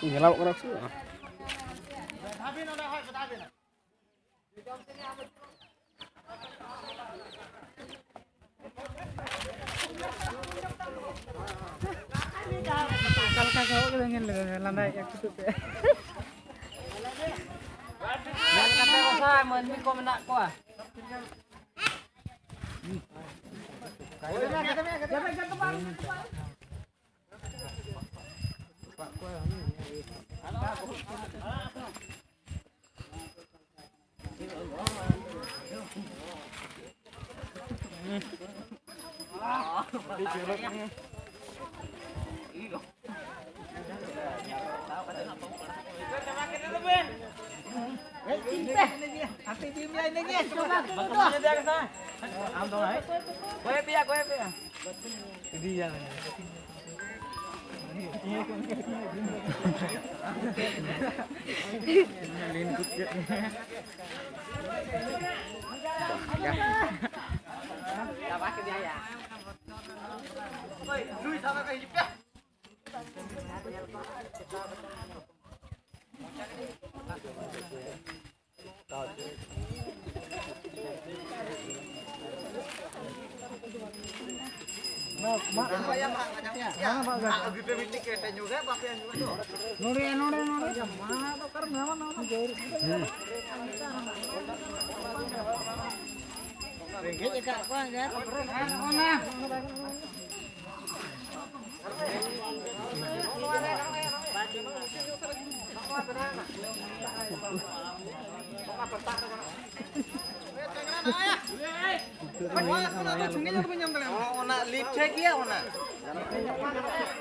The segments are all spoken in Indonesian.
Ngelawak kerak sih. Kalau kau kelengen landai yang tutup ya. Yang kata saya mau kau menak kau ah.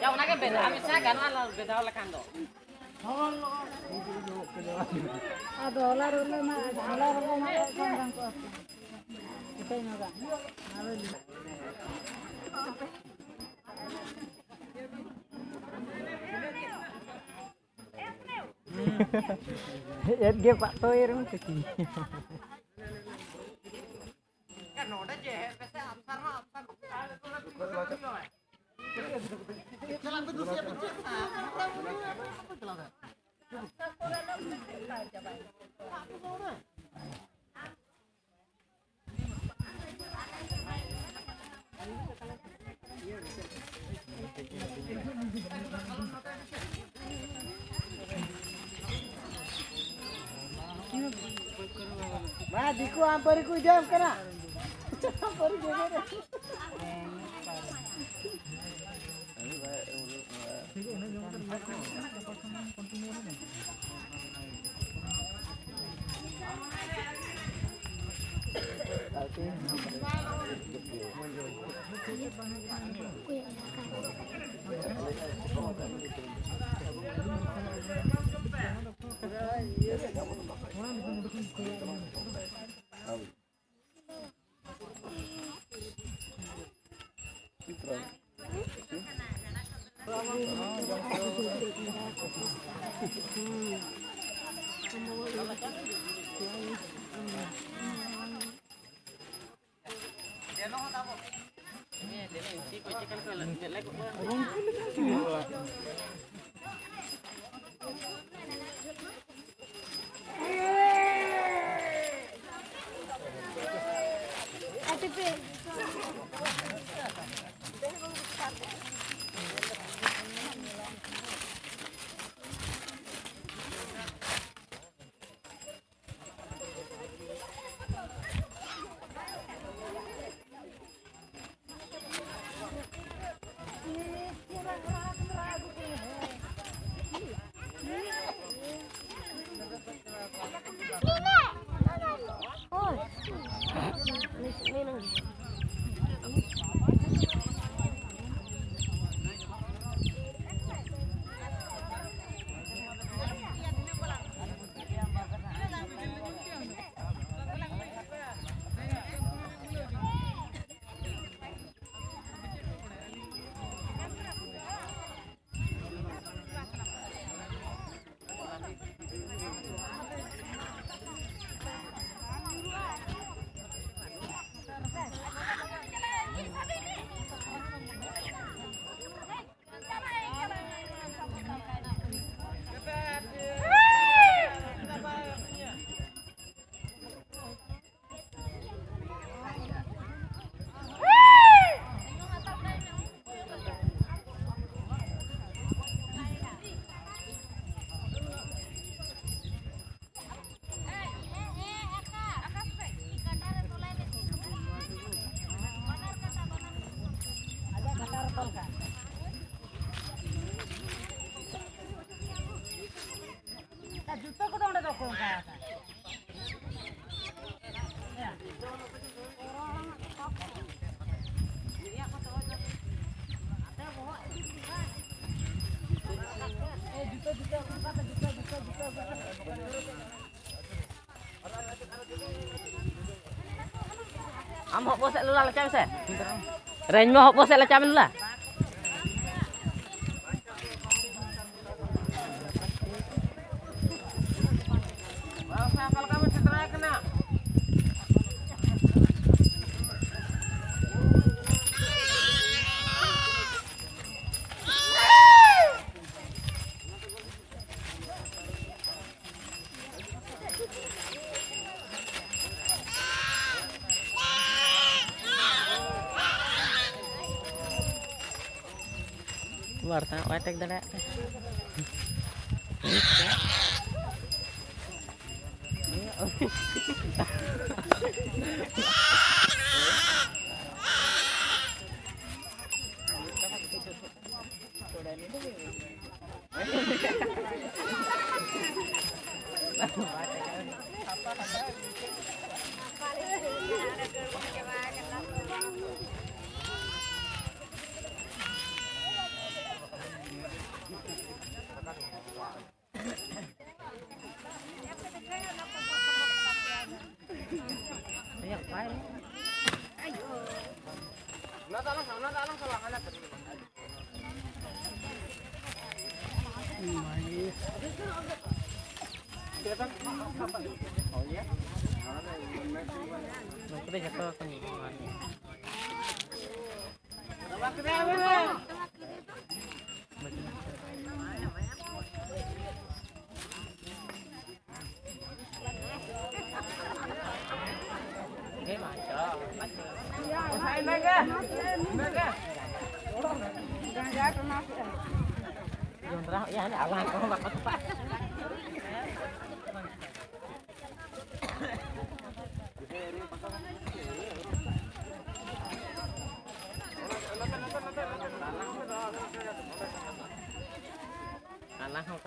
Ya una kan beda, amisnya kan ala beda oleh kando. $1 udah $1 kandang kok. Kita ini enggak. Edge Pak Toir mesti. Kan udah je, pasti absar. Jalan betul siap betul. Bah, diku ampariku jam kena. Ampari jam. Am hok bosek lula lacam se. Range mo hok bosek lacam lula. Kalau kamu cedera kena. Luar tak watek dah. Ya ini Allah kau bakal cepat. Anak kau